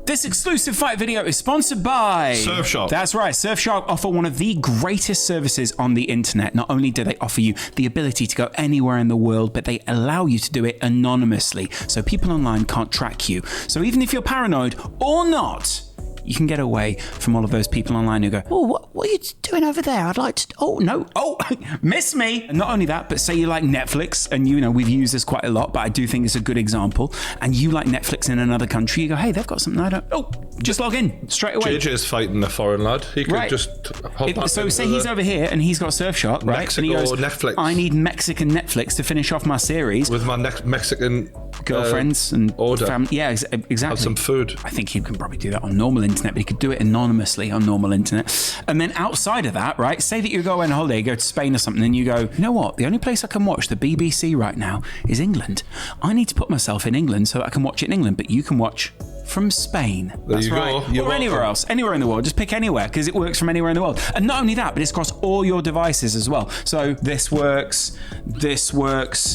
This exclusive fight video is sponsored by Surfshark. That's right. Surfshark offer one of the greatest services on the internet. Not only do they offer you the ability to go anywhere in the world, but they allow you to do it anonymously, so people online can't track you. So even if you're paranoid or not, you can get away from all of those people online who go, oh, what are you doing over there? I'd like to, oh, no, oh, miss me. And not only that, but say you like Netflix, and you know, we've used this quite a lot, but I do think it's a good example, and you like Netflix in another country, you go, hey, they've got something I don't, oh, just log in straight away. JJ's fighting a foreign lad. He could just hop back so say he's over here and he's got Surfshark, right? Mexico, and he goes, Netflix. I need Mexican Netflix to finish off my series. With my Mexican girlfriends and order. family. Yeah, exactly. Have some food. I think he can probably do that on normal internet, but he could do it anonymously on normal internet. And then outside of that, right, say that you go on holiday, go to Spain or something, and you go, you know what, the only place I can watch the BBC right now is England. I need to put myself in England so that I can watch it in England, but you can watch from Spain. That's right. Or anywhere else, anywhere in the world. Just pick anywhere, because it works from anywhere in the world. And not only that, but it's across all your devices as well. So this works.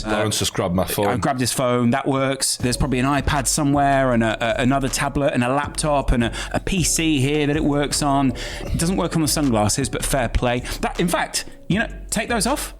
Laurence just grabbed my phone. I grabbed his phone. That works. There's probably an iPad somewhere, and another tablet, and a laptop, and a PC here that it works on. It doesn't work on the sunglasses, but fair play. That, in fact, you know, take those off.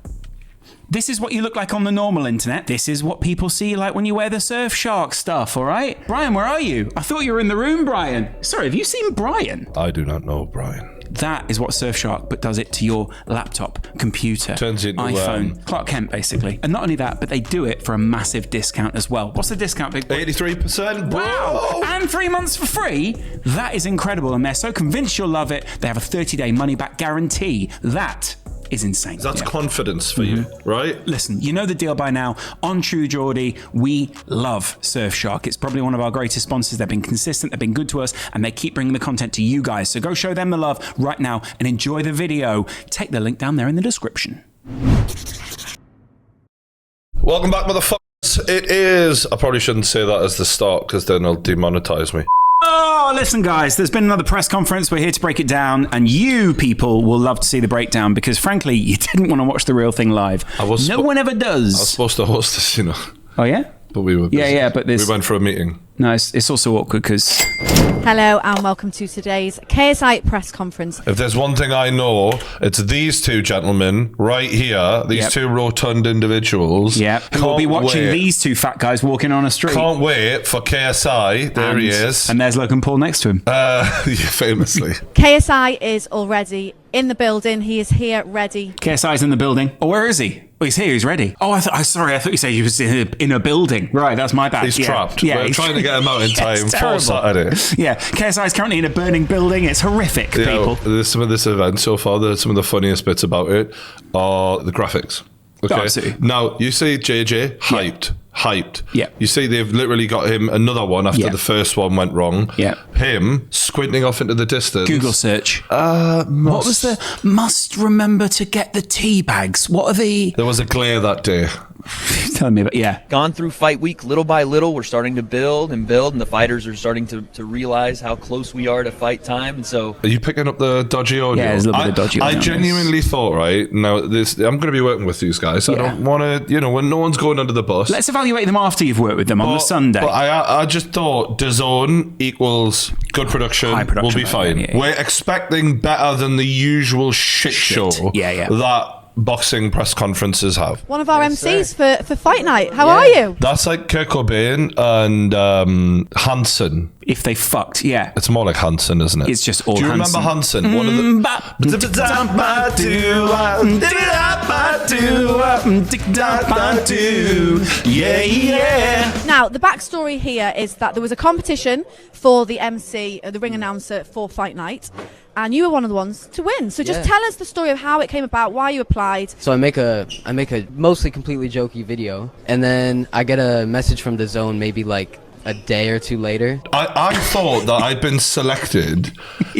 This is what you look like on the normal internet. This is what people see like when you wear the Surfshark stuff, all right? Brian, where are you? I thought you were in the room, Brian. Sorry, have you seen Brian? I do not know Brian. That is what Surfshark, but does it to your laptop, computer, turns it into iPhone, Clark Kent, basically. And not only that, but they do it for a massive discount as well. What's the discount, big boy? 83%. Wow! And 3 months for free? That is incredible, and they're so convinced you'll love it, they have a 30-day money-back guarantee. That is insane. That's confidence for you, right? Listen, you know the deal by now. On True Geordie, we love Surfshark. It's probably one of our greatest sponsors. They've been consistent, they've been good to us, and they keep bringing the content to you guys. So go show them the love right now and enjoy the video. Take the link down there in the description. Welcome back, motherfuckers. It is... I probably shouldn't say that as the start, because then they'll demonetize me. Oh, listen, guys, there's been another press conference. We're here to break it down, and you people will love to see the breakdown because, frankly, you didn't want to watch the real thing live. No one ever does. I was supposed to host this, you know. Oh, yeah? But we were busy. Yeah, but this... We went for a meeting. No, it's also awkward because... Hello and welcome to today's KSI press conference. If there's one thing I know, it's these two gentlemen right here, these two rotund individuals. Yeah, we'll be watching these two fat guys walking on a street. Can't wait for KSI. There he is. And there's Logan Paul next to him. Yeah, famously. KSI is already in the building. He is here ready. KSI's in the building. Oh, where is he? Oh, he's here. He's ready. Oh, sorry. I thought you said he was in a building. Right, that's my bad. He's trapped. Yeah, we're trying to get him out in time for Saturday. Yeah, KSI is currently in a burning building. It's horrific, people. Some of this event so far, some of the funniest bits about it are the graphics. Okay. Now, you see JJ hyped. Yeah. You see they've literally got him another one after the first one went wrong. Yeah. Him squinting off into the distance. Google search. What was the must remember to get the tea bags? What are the... There was a glare that day. Tell me about, Gone through fight week, little by little, we're starting to build, and the fighters are starting to realize how close we are to fight time, and so... Are you picking up the dodgy audio? Yeah, there's a little bit of dodgy audio. I genuinely thought, right, now I'm going to be working with these guys. I don't want to, when no one's going under the bus. Let's evaluate them after you've worked with them on the Sunday. But I just thought DAZN equals good production, will be fine. Yeah. We're expecting better than the usual shit show that boxing press conferences have. One of our MCs for fight night. How are you? That's like Kurt Cobain and Hanson. If they fucked, It's more like Hanson, isn't it? It's just all Do you remember Hanson? One of the... Now, the backstory here is that there was a competition for the MC, the ring announcer for fight night, and you were one of the ones to win. So just tell us the story of how it came about, why you applied. So I make a mostly completely jokey video, and then I get a message from DAZN maybe like a day or two later. I thought that I'd been selected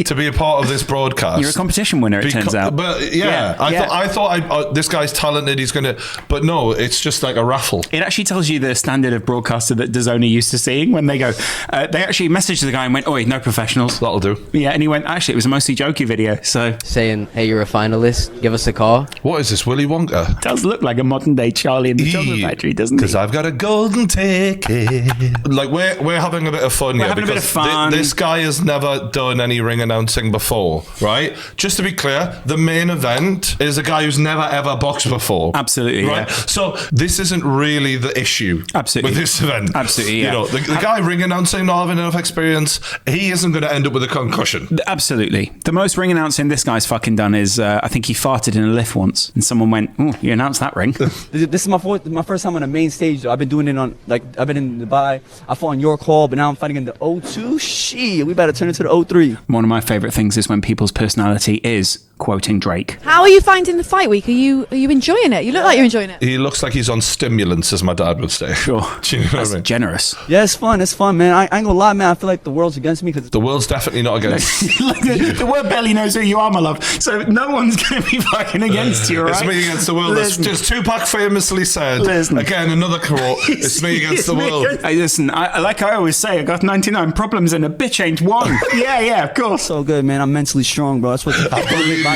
to be a part of this broadcast. You're a competition winner, it turns out. But I thought this guy's talented, he's going to... But no, it's just like a raffle. It actually tells you the standard of broadcaster that DAZN are used to seeing when they go... they actually messaged the guy and went, "Oi, no professionals." That'll do. Yeah, and he went, "Actually, it was a mostly jokey video, so..." Saying, "Hey, you're a finalist, give us a call." What is this, Willy Wonka? It does look like a modern day Charlie in the Chocolate Factory, doesn't it? Because I've got a golden ticket. Like, we're having a bit of fun here. We're having a bit of fun. This guy has never done any ring announcing before, right? Just to be clear, the main event is a guy who's never ever boxed before. Absolutely, right? Yeah. So this isn't really the issue. Absolutely. With this event. Absolutely, yeah. You know, the guy ring announcing not having enough experience, he isn't going to end up with a concussion. Absolutely. The most ring announcing this guy's fucking done is, I think he farted in a lift once, and someone went, "Oh, you announced that ring." This is my first time on the main stage, though. I've been doing it on, like, I've been in Dubai. I fought on York Hall, but now I'm fighting in the O2. Shit, we better turn it to the O3. One of my favorite things is when people's personality is quoting Drake. How are you finding the fight week? Are you enjoying it? You look like you're enjoying it. He looks like he's on stimulants, as my dad would say. Sure. Do you know That's what I mean? Generous. Yeah, it's fun, man. I ain't gonna lie, man. I feel like the world's against me. The world's definitely not against. Like the world barely knows who you are, my love. So no one's going to be fighting against you, right? It's me against the world. That's just Tupac famously said. Again, another quote. It's me against the world. Hey, listen, like I always say, I got 99 problems and a bitch ain't one. Yeah, of course. So good, man. I'm mentally strong, bro. That's what I believe you.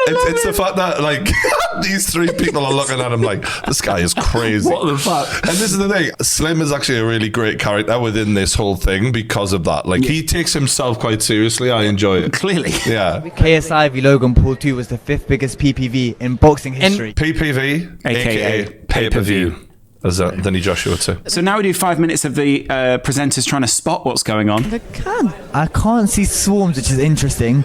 It's the fact that, like, these three people are looking at him like, this guy is crazy. What the fuck? And this is the thing. Slim is actually a really great character within this whole thing because of that. Like, he takes himself quite seriously. I enjoy it. Clearly. Yeah. KSI v Logan Paul 2 was the 5th biggest PPV in boxing history. PPV, aka pay-per-view. As Danny Joshua would say. So now we do 5 minutes of the presenters trying to spot what's going on. They can. I can't see swarms, which is interesting.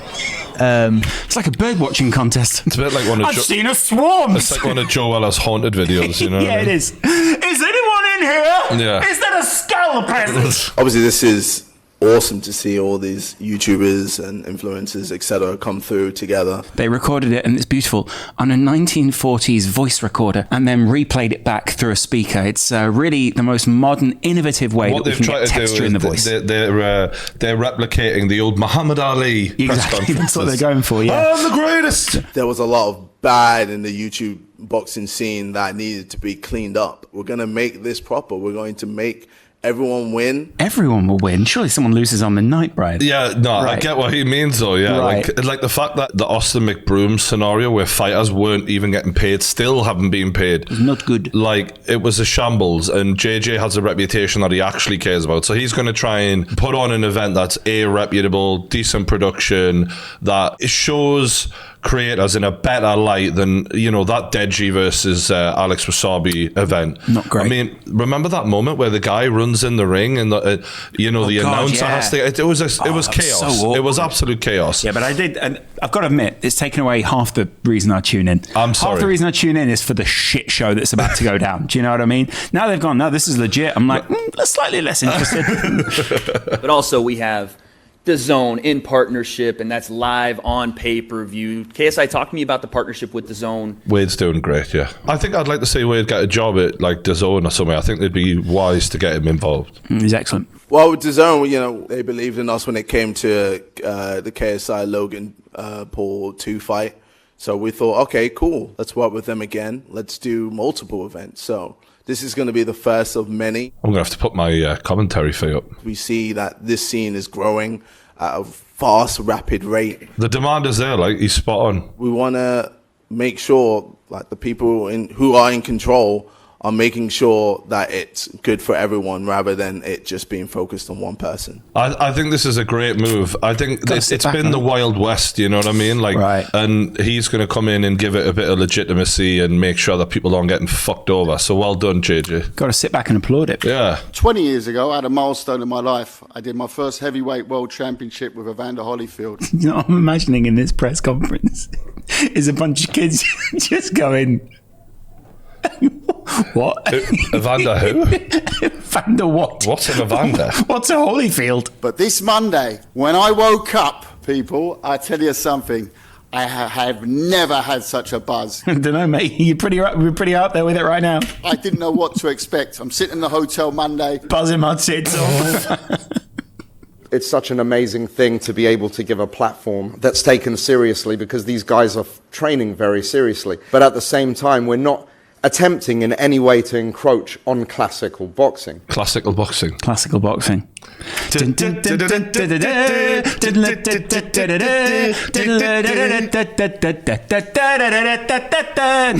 It's like a bird watching contest. It's a bit like one of I've seen a swarm. It's like one of Joe Weller's haunted videos, you know? Yeah, it is. Is anyone in here? Yeah. Is there a skull present? Obviously, this is awesome to see all these YouTubers and influencers, etc., come through together. They recorded it, and it's beautiful, on a 1940s voice recorder, and then replayed it back through a speaker. It's really the most modern, innovative way that we can get texture in the voice. They're replicating the old Muhammad Ali press conferences. That's what they're going for, yeah. I'm the greatest! There was a lot of bad in the YouTube boxing scene that needed to be cleaned up. We're going to make this proper. We're going to make everyone win. Everyone will win. Surely someone loses on the night, Brian. Yeah, no, right. I get what he means though, yeah. Right. Like the fact that the Austin McBroom scenario where fighters weren't even getting paid, still haven't been paid. It's not good. Like, it was a shambles, and JJ has a reputation that he actually cares about. So he's going to try and put on an event that's reputable, decent production, that shows creators in a better light than, you know, that Deji versus Alex Wasabi event. Not great. I mean, remember that moment where the guy runs in the ring and the announcer has to. It was chaos. So it was absolute chaos. Yeah, but I've got to admit, it's taken away half the reason I tune in. I'm sorry. Half the reason I tune in is for the shit show that's about to go down. Do you know what I mean? Now they've gone, no, this is legit. I'm like, slightly less interested. But also we have The Zone in partnership, and that's live on pay-per-view. KSI, talk to me about the partnership with The Zone. Wade's doing great, yeah. I think I'd like to see Wade get a job at like The Zone or somewhere. I think they'd be wise to get him involved. He's excellent. Well, with The Zone, you know, they believed in us when it came to the KSI Logan Paul 2 fight. So we thought, okay, cool. Let's work with them again. Let's do multiple events. So this is going to be the first of many. I'm going to have to put my commentary fee up. We see that this scene is growing at a fast, rapid rate. The demand is there, like, he's spot on. We want to make sure like the people who are in control are making sure that it's good for everyone rather than it just being focused on one person. I think this is a great move. I think it's been the Wild West, you know what I mean? Like, right. And he's going to come in and give it a bit of legitimacy and make sure that people aren't getting fucked over. So well done, JJ. Got to sit back and applaud it. Yeah. 20 years ago, I had a milestone in my life. I did my first heavyweight world championship with Evander Holyfield. You know what I'm imagining in this press conference is a bunch of kids just going... What? Evander who? Evander what? What's an Evander? What's a Holyfield? But this Monday, when I woke up, people, I tell you something, I have never had such a buzz. I don't know, mate. We're pretty out there with it right now. I didn't know what to expect. I'm sitting in the hotel Monday. Buzzing my tits off. It's such an amazing thing to be able to give a platform that's taken seriously because these guys are training very seriously. But at the same time, we're not attempting in any way to encroach on classical boxing. Classical boxing. Classical boxing.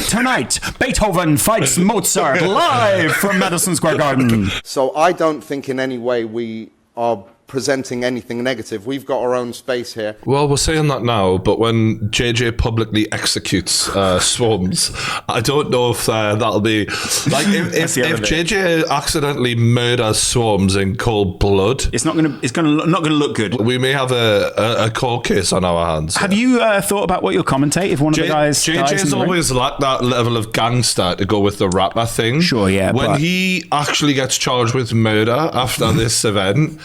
Tonight, Beethoven fights Mozart live from Madison Square Garden. So I don't think in any way we are presenting anything negative. We've got our own space here. Well, we're saying that now, but when JJ publicly executes Swarmz, I don't know if that'll be like if JJ accidentally murders Swarmz in cold blood. It's not gonna look good. We may have a cold case on our hands. Have you thought about what you'll commentate if one of the guys? JJ's always lacked that level of gangster to go with the rapper thing. Sure, yeah. When he actually gets charged with murder after this event,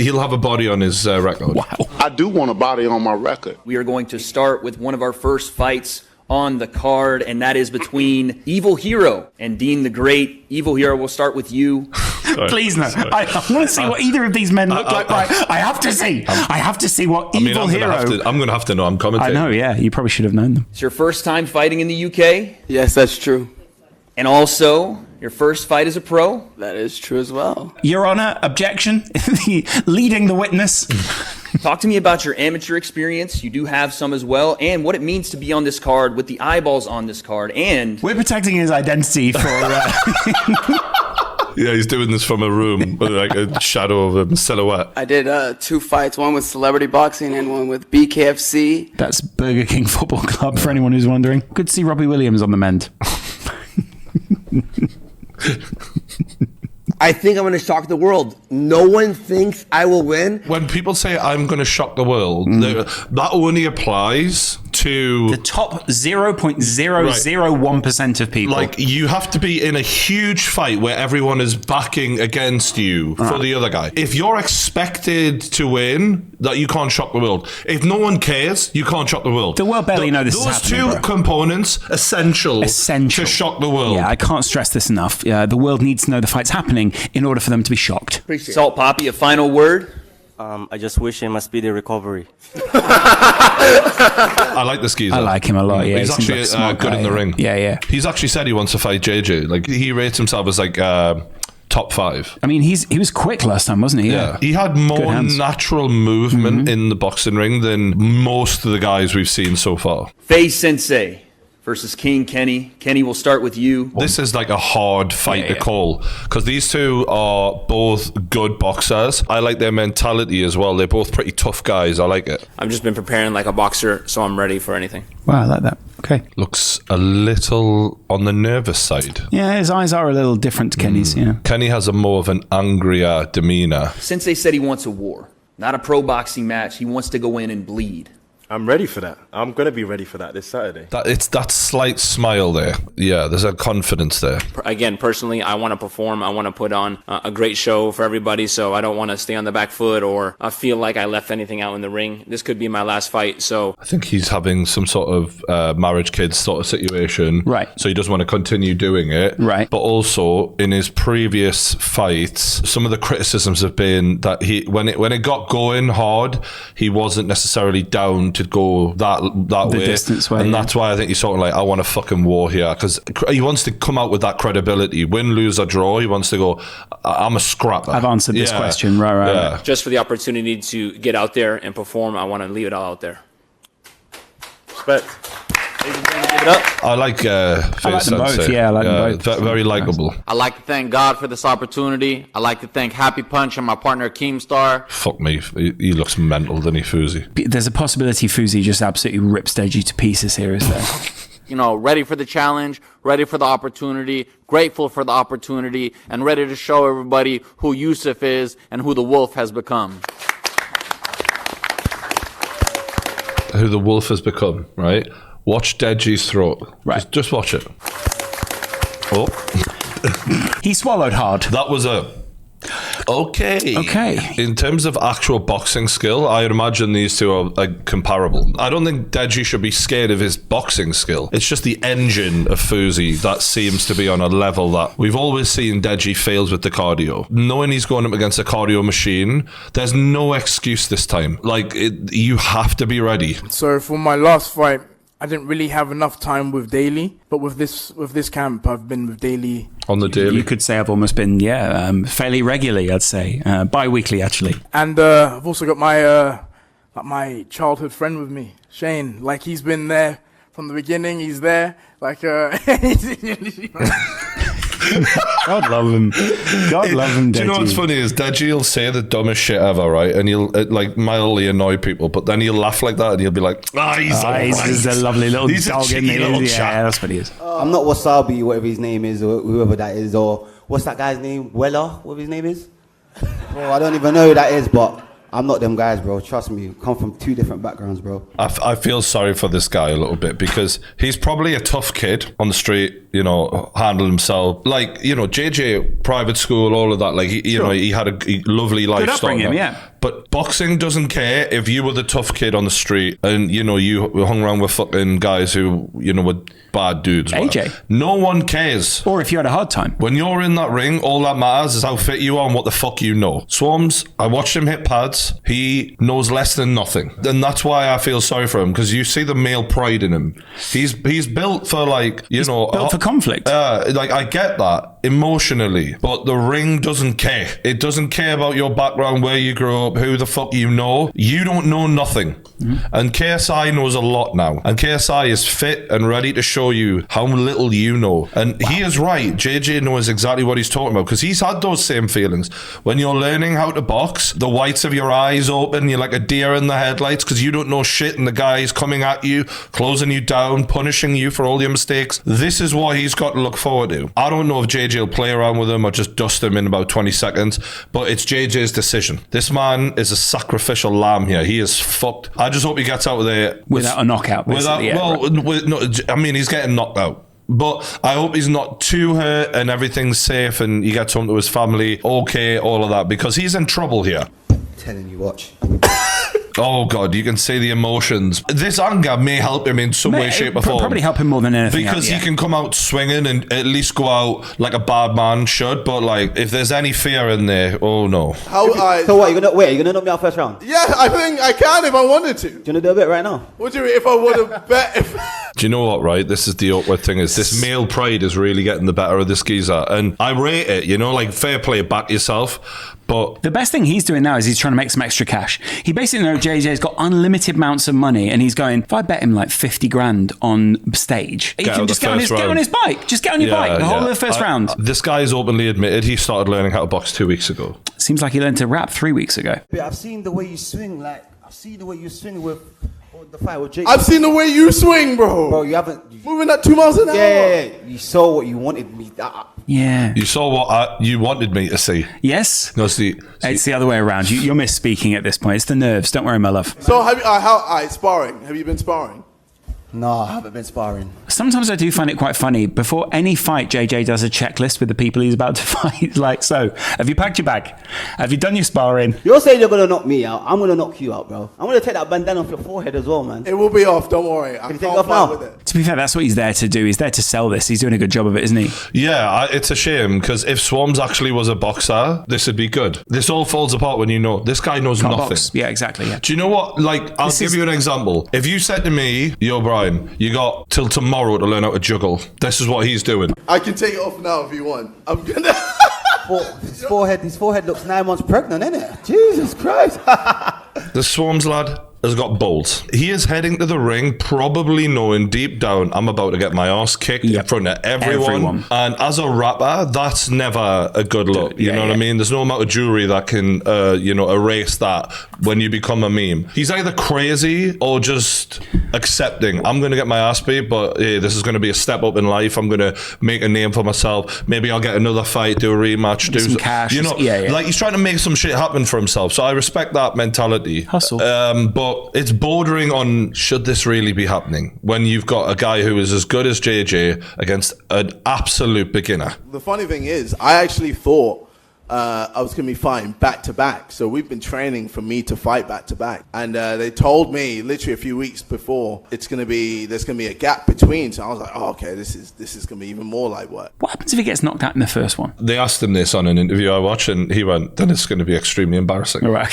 he'll have a body on his record. Wow. I do want a body on my record. We are going to start with one of our first fights on the card, and that is between Evil Hero and Dean the Great. Evil Hero, we'll start with you. Please, no. I want to see what either of these men look like. I have to see. I have to see what Evil Hero... I'm going to have to know. I'm commentating. I know, yeah. You probably should have known them. It's your first time fighting in the UK? Yes, that's true. And also, your first fight as a pro? That is true as well. Your Honor, objection. Leading the witness. Talk to me about your amateur experience. You do have some as well, and what it means to be on this card with the eyeballs on this card. And we're protecting his identity for. Yeah, he's doing this from a room with like a shadow of a silhouette. I did 2 fights, one with Celebrity Boxing and one with BKFC. That's Burger King Football Club, for anyone who's wondering. Good to see Robbie Williams on the mend. I think I'm going to shock the world. No one thinks I will win. When people say I'm going to shock the world, that only applies to the top 0.001% of people. Like, you have to be in a huge fight where everyone is backing against you for the other guy. If you're expected to win, that you can't shock the world. If no one cares, you can't shock the world. The world barely know this is happening. Those two components essential to shock the world. Yeah, I can't stress this enough. The world needs to know the fight's happening in order for them to be shocked. Salt Poppy, a final word? I just wish him a speedy recovery. I like this geezer. I like him a lot, yeah. He's actually good in the ring. Yeah. He's actually said he wants to fight JJ. Like, he rates himself as like top 5. I mean, he was quick last time, wasn't he? Yeah. He had more natural movement in the boxing ring than most of the guys we've seen so far. FaZe Sensei versus King Kenny. Kenny, we'll start with you. This is like a hard fight to call because these two are both good boxers. I like their mentality as well. They're both pretty tough guys. I like it. I've just been preparing like a boxer, so I'm ready for anything. Wow, I like that. Okay. Looks a little on the nervous side. Yeah, his eyes are a little different to Kenny's, yeah. Kenny has a more of an angrier demeanor. Sensei said he wants a war, not a pro boxing match. He wants to go in and bleed. I'm ready for that. I'm going to be ready for that this Saturday. It's that slight smile there. Yeah, there's a confidence there. Again, personally, I want to perform. I want to put on a great show for everybody, so I don't want to stay on the back foot or feel like I left anything out in the ring. This could be my last fight, so... I think he's having some sort of marriage kids sort of situation. Right. So he doesn't want to continue doing it. Right. But also, in his previous fights, some of the criticisms have been that when it got going hard, he wasn't necessarily down to go that way, distance way, and that's why I think he's sort of like, I want a fucking war here, because he wants to come out with that credibility. Win, lose or draw, he wants to go, I'm a scrapper. I've answered this question. Right. Just for the opportunity to get out there and perform, I want to leave it all out there. Respect. I like FaZe them both. Yeah, I like them both. Very likable. I'd like to thank God for this opportunity. I'd like to thank Happy Punch and my partner Keemstar. Fuck me, he looks mental, doesn't he, Fousey? There's a possibility Fousey just absolutely rips Deji to pieces here, is there? You know, ready for the challenge, ready for the opportunity, grateful for the opportunity, and ready to show everybody who Yusuf is and who the Wolf has become. Who the Wolf has become, right? Watch Deji's throat. Right. Just watch it. Oh. He swallowed hard. That was okay. In terms of actual boxing skill, I would imagine these two are comparable. I don't think Deji should be scared of his boxing skill. It's just the engine of Fousey that seems to be on a level that we've always seen Deji fails with the cardio. Knowing he's going up against a cardio machine, there's no excuse this time. Like, you have to be ready. So for my last fight, I I didn't really have enough time with daily, but with this camp, I've been with daily. On the daily? You could say I've almost been, fairly regularly, I'd say. Bi-weekly, actually. And I've also got my childhood friend with me, Shane. Like, he's been there from the beginning. He's there. Like, God love him. God love him, Deji. Do you know what's funny is Deji will say the dumbest shit ever, right? And he'll like mildly annoy people, but then he'll laugh like that and he'll be like, he's a lovely little dog in there. Yeah, that's what he is. I'm not Wasabi, whatever his name is, or whoever that is, or what's that guy's name? Weller, whatever his name is? Bro, I don't even know who that is, but I'm not them guys, bro. Trust me. Come from two different backgrounds, bro. I feel sorry for this guy a little bit because he's probably a tough kid on the street, you know, handle himself. Like, you know, JJ, private school, all of that. Like, you know, he had a lovely life. Good upbringing, yeah. But boxing doesn't care if you were the tough kid on the street and, you know, you hung around with fucking guys who, you know, were bad dudes. AJ. No one cares. Or if you had a hard time. When you're in that ring, all that matters is how fit you are and what the fuck you know. Swarmz, I watched him hit pads. He knows less than nothing. And that's why I feel sorry for him, because you see the male pride in him. He's built for, like, he's built for conflict. Like, I get that emotionally, but the ring doesn't care. It doesn't care about your background, where you grew up, who the fuck you know. You don't know nothing. Mm-hmm. And KSI knows a lot now. And KSI is fit and ready to show you how little you know. And he is right. JJ knows exactly what he's talking about, because he's had those same feelings. When you're learning how to box, the whites of your eyes open, you're like a deer in the headlights because you don't know shit, and the guy's coming at you, closing you down, punishing you for all your mistakes. This is what he's got to look forward to. I don't know if JJ will play around with him or just dust him in about 20 seconds, but it's JJ's decision. This man is a sacrificial lamb here. He is fucked. I just hope he gets out of there without a knockout. He's getting knocked out. But I hope he's not too hurt and everything's safe and he gets home to his family okay, all of that, because he's in trouble here. Telling you, watch. Oh God, you can see the emotions. This anger may help him in some way, shape or form. Probably help him more than anything because he can come out swinging and at least go out like a bad man should. But like, if there's any fear in there, oh no. So what? You're gonna knock me out first round? Yeah, I think I can if I wanted to. Do you wanna do a bit right now? What do you mean if I want to bet? Do you know what, right? This is the awkward thing, is this male pride is really getting the better of this geezer. And I rate it, you know, like, fair play, back yourself. But the best thing he's doing now is he's trying to make some extra cash. He basically knows JJ's got unlimited amounts of money, and he's going, if I bet him like 50 grand on stage, he can just get on his bike. Just get on your bike the whole of the first round. This guy's openly admitted he started learning how to box 2 weeks ago. Seems like he learned to rap 3 weeks ago. But I've seen the way you swing, with the fight with Jake. I've seen the way you swing, bro. Bro, you haven't... Moving at 2 miles an hour. Yeah. You saw what you wanted me... Yeah. You saw what you wanted me to see. Yes. No, it's the other way around. You're misspeaking at this point. It's the nerves. Don't worry, my love. So, sparring. Have you been sparring? No, I haven't been sparring. Sometimes I do find it quite funny. Before any fight, JJ does a checklist with the people he's about to fight. Like, so, have you packed your bag? Have you done your sparring? You're saying you're going to knock me out. I'm going to knock you out, bro. I'm going to take that bandana off your forehead as well, man. It will be off, don't worry. Can you take it off now? With it. To be fair, that's what he's there to do. He's there to sell this. He's doing a good job of it, isn't he? Yeah, it's a shame, because if Swarmz actually was a boxer, this would be good. This all falls apart when you know this guy knows nothing. Box. Yeah, exactly. Yeah. Do you know what? Like, I'll give you an example. If you said to me, yo, Brian, you got till tomorrow to learn how to juggle, this is what he's doing. I can take it off now if you want. I'm gonna... His forehead looks 9 months pregnant, innit? Jesus Christ. The Swarmz lad has got bolts. He is heading to the ring probably knowing deep down, I'm about to get my ass kicked in front of everyone. And as a rapper, that's never a good look. You know what I mean? There's no amount of jewelry that can, erase that when you become a meme. He's either crazy or just accepting. I'm going to get my ass beat, but hey, this is going to be a step up in life. I'm going to make a name for myself. Maybe I'll get another fight, do a rematch, do some cash. You know, like, he's trying to make some shit happen for himself. So I respect that mentality. Hustle. But it's bordering on, should this really be happening when you've got a guy who is as good as JJ against an absolute beginner? The funny thing is, I actually thought I was going to be fighting back to back. So we've been training for me to fight back to back. And they told me literally a few weeks before there's going to be a gap between. So I was like, oh, okay, this is going to be even more light work. What happens if he gets knocked out in the first one? They asked him this on an interview I watched, and he went, then it's going to be extremely embarrassing. Right.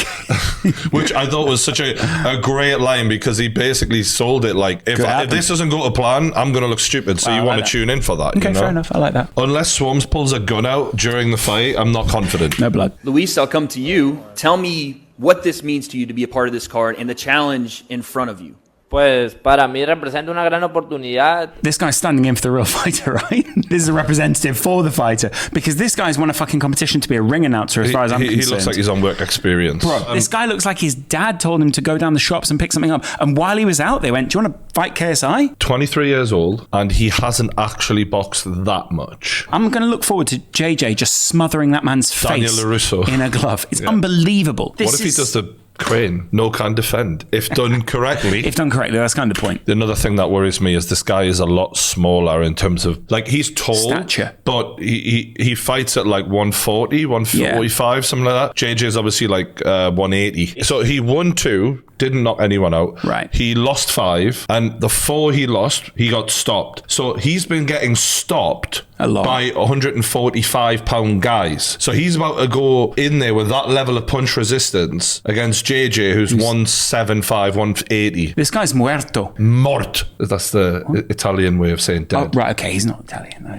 Which I thought was such a great line, because he basically sold it like, if this doesn't go to plan, I'm going to look stupid. So you want to tune in for that. Okay, fair enough. I like that. Unless Swarmz pulls a gun out during the fight, I'm not confident. No blood. Luis, I'll come to you. Tell me what this means to you to be a part of this card and the challenge in front of you. Pues para mí representa una gran oportunidad. This guy's standing in for the real fighter, right? This is a representative for the fighter, because this guy's won a fucking competition to be a ring announcer, as far as I'm concerned. He looks like he's on work experience. Bro, this guy looks like his dad told him to go down the shops and pick something up. And while he was out, they went, do you want to fight KSI? 23 years old, and he hasn't actually boxed that much. I'm going to look forward to JJ just smothering that man's face in a glove. It's unbelievable. What if he does the crane? No can defend. If done correctly. If done correctly, that's kind of the point. Another thing that worries me is this guy is a lot smaller in terms of, like, he's tall. Stature. But he fights at like 140, 145, something like that. JJ's obviously like 180. So he won 2. Didn't knock anyone out. Right. He lost 5, and the 4 he lost, he got stopped. So he's been getting stopped by 145-pound guys. So he's about to go in there with that level of punch resistance against JJ, who's 175, 180. This guy's muerto. Mort. That's the Italian way of saying dead. Oh, right, okay, he's not Italian. No,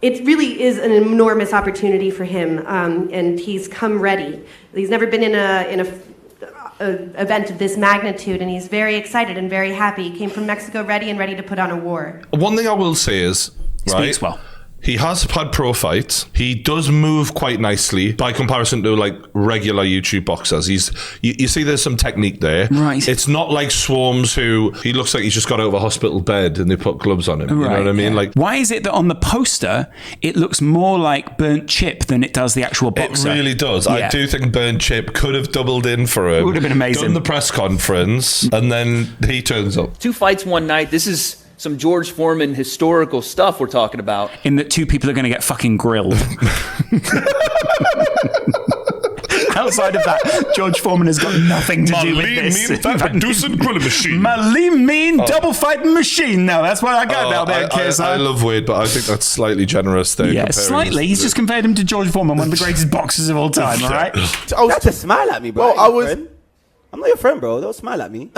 It really is an enormous opportunity for him, and he's come ready. He's never been in a event of this magnitude, and he's very excited and very happy. He came from Mexico ready and ready to put on a war. One thing I will say is, speaks well. He has had pro fights. He does move quite nicely by comparison to like regular YouTube boxers. You see there's some technique there. Right. It's not like Swarmz, who he looks like he's just got out of a hospital bed and they put gloves on him. You know what I mean? Like, why is it that on the poster it looks more like Burnt Chip than it does the actual boxer? It really does. Yeah. I do think Burnt Chip could have doubled in for him. It would have been amazing. Done the press conference, and then he turns up. 2 fights one night. This is some George Foreman historical stuff we're talking about. In that 2 people are going to get fucking grilled. Outside of that, George Foreman has got nothing to do with this. My lean, mean, double fighting machine. No, that's what I got now there, KSI. I love W.A.D., but I think that's slightly generous there. Yeah, slightly. He's just compared him to George Foreman, one of the greatest boxers of all time, all right? Don't just smile at me, bro. I'm not your friend, bro. Don't smile at me.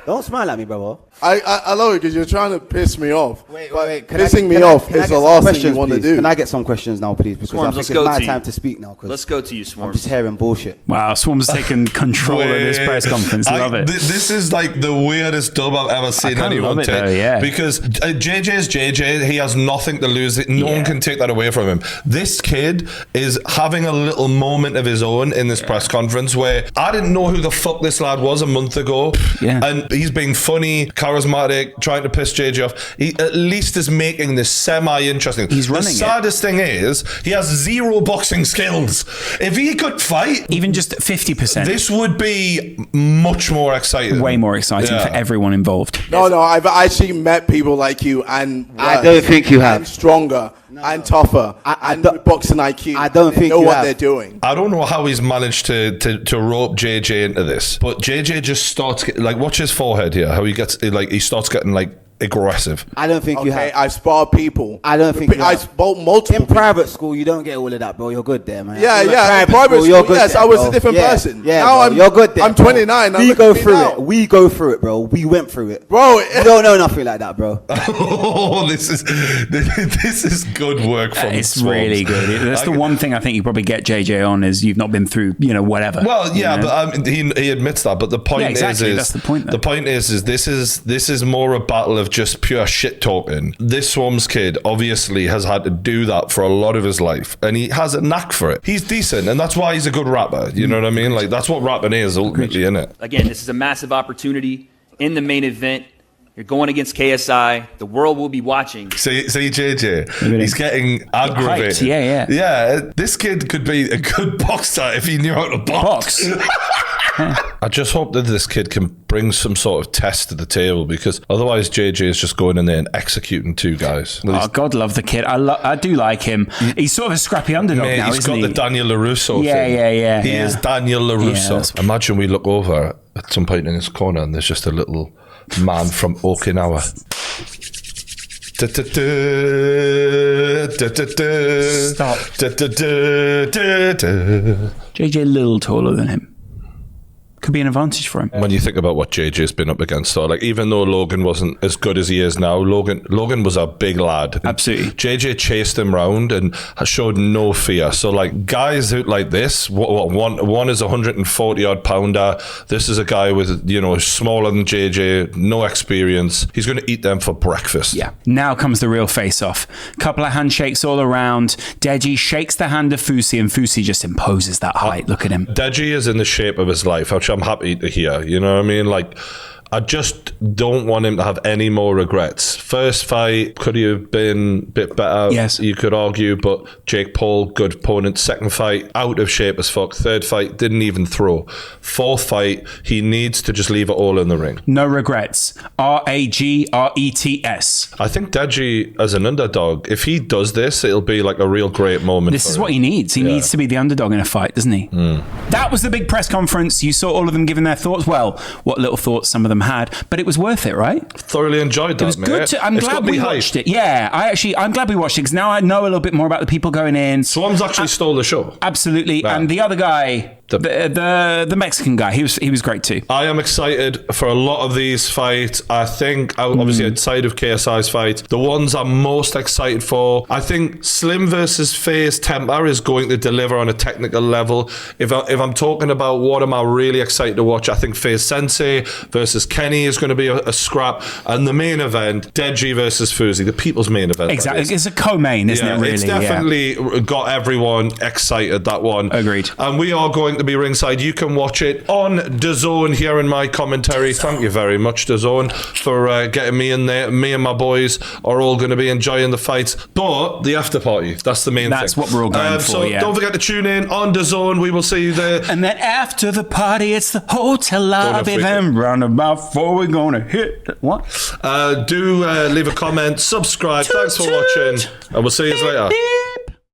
Don't smile at me, brother. I love it because you're trying to piss me off. Wait. Pissing me off is the last thing you want to do. Can I get some questions now, please? Because Swarmz, I think it's my time to speak now. Let's go to you, Swarmz. I'm just hearing bullshit. Wow, Swarmz has taken control of this press conference. Love it. This is like the weirdest dub I've ever seen anyone take. Yeah. Because JJ is JJ. He has nothing to lose. No one can take that away from him. This kid is having a little moment of his own in this press conference where I didn't know who the fuck this lad was a month ago. Yeah. And he's being funny, charismatic, trying to piss JJ off. He at least is making this semi-interesting. He's running. The saddest thing is he has 0 boxing skills. If he could fight, even just 50%, this would be much more exciting. Way more exciting for everyone involved. No, I've actually met people like you, and I don't think you have. And stronger and tougher and with boxing IQ. I don't think know you what have. they're doing. I don't know how he's managed to rope JJ into this, but JJ just starts like, watch his forehead here. How he gets like, he starts getting like aggressive. I don't think you have. I've sparred people. I don't think you have. I've sparred multiple. In private school, you don't get all of that, bro. You're good there, man. Yeah. In private school, you're good yes, there, I was bro. a different person. Yeah, now you're good there. I'm 29. We go through it. We go through it, bro. We went through it, bro. You don't know nothing like that, bro. Oh, this is good work from It's Swarmz. really good. That's the one thing I think you probably get JJ on is you've not been through, whatever. Well, yeah, but he admits that. But the point is that's the point. The point is this is more a battle of just pure shit talking. This Swarmz kid obviously has had to do that for a lot of his life, and he has a knack for it. He's decent, and that's why he's a good rapper. You know what I mean? Like, that's what rapping is ultimately, isn't it? Again, this is a massive opportunity in the main event. You're going against KSI. The world will be watching. See JJ, he's getting aggravated. Hyped. Yeah. Yeah, this kid could be a good boxer if he knew how to box. I just hope that this kid can bring some sort of test to the table, because otherwise JJ is just going in there and executing two guys. Oh, God love the kid. I do like him. He's sort of a scrappy underdog now, he's isn't he? got the Daniel LaRusso thing. Yeah. He is Daniel LaRusso. Imagine we look over at some point in his corner and there's just a little man from Okinawa. Stop. JJ a little taller than him. Could be an advantage for him. When you think about what JJ's been up against, though, like, even though Logan wasn't as good as he is now, Logan was a big lad. Absolutely. JJ chased him round and showed no fear. So, like, guys out like this, one is 140 odd pounder. This is a guy with, smaller than JJ, no experience. He's going to eat them for breakfast. Yeah. Now comes the real face-off. Couple of handshakes all around. Deji shakes the hand of Fousey, and Fousey just imposes that height. Look at him. Deji is in the shape of his life, which I'm happy to hear. You know what I mean? Like, I just don't want him to have any more regrets. First fight, could he have been a bit better? Yes. You could argue, but Jake Paul, good opponent. Second fight, out of shape as fuck. Third fight, didn't even throw. Fourth fight, he needs to just leave it all in the ring. No regrets. RAGRETS. I think Deji, as an underdog, if he does this, it'll be like a real great moment. This is what he needs. He needs to be the underdog in a fight, doesn't he? That was the big press conference. You saw all of them giving their thoughts. Well, what little thoughts some of them had, but it was worth it, right? Thoroughly enjoyed that. It was good. I'm glad we watched it. Yeah, I'm glad we watched it, because now I know a little bit more about the people going in. Swarmz actually stole the show. Absolutely. Yeah. And the other guy, the Mexican guy, he was great too. I am excited for a lot of these fights. I think, obviously outside of KSI's fight, the ones I'm most excited for, I think Slim versus FaZe Temperr is going to deliver on a technical level. If I'm talking about what am I really excited to watch, I think FaZe Sensei versus Kenny is going to be a scrap, and the main event, Deji versus Fousey, the people's main event. Exactly. It's a co-main, isn't it, really? It's definitely got everyone excited, that one. Agreed. And we are going to be ringside. You can watch it on DAZN here in my commentary. Thank you very much, DAZN, for getting me in there. Me and my boys are all going to be enjoying the fights, but the after party, that's the main thing. That's what we're all going for, so don't forget to tune in on DAZN. We will see you there. And then after the party, it's the hotel lobby, then roundabout before we're going to hit what? Do leave a comment, subscribe. Thanks for watching, and we'll see you later.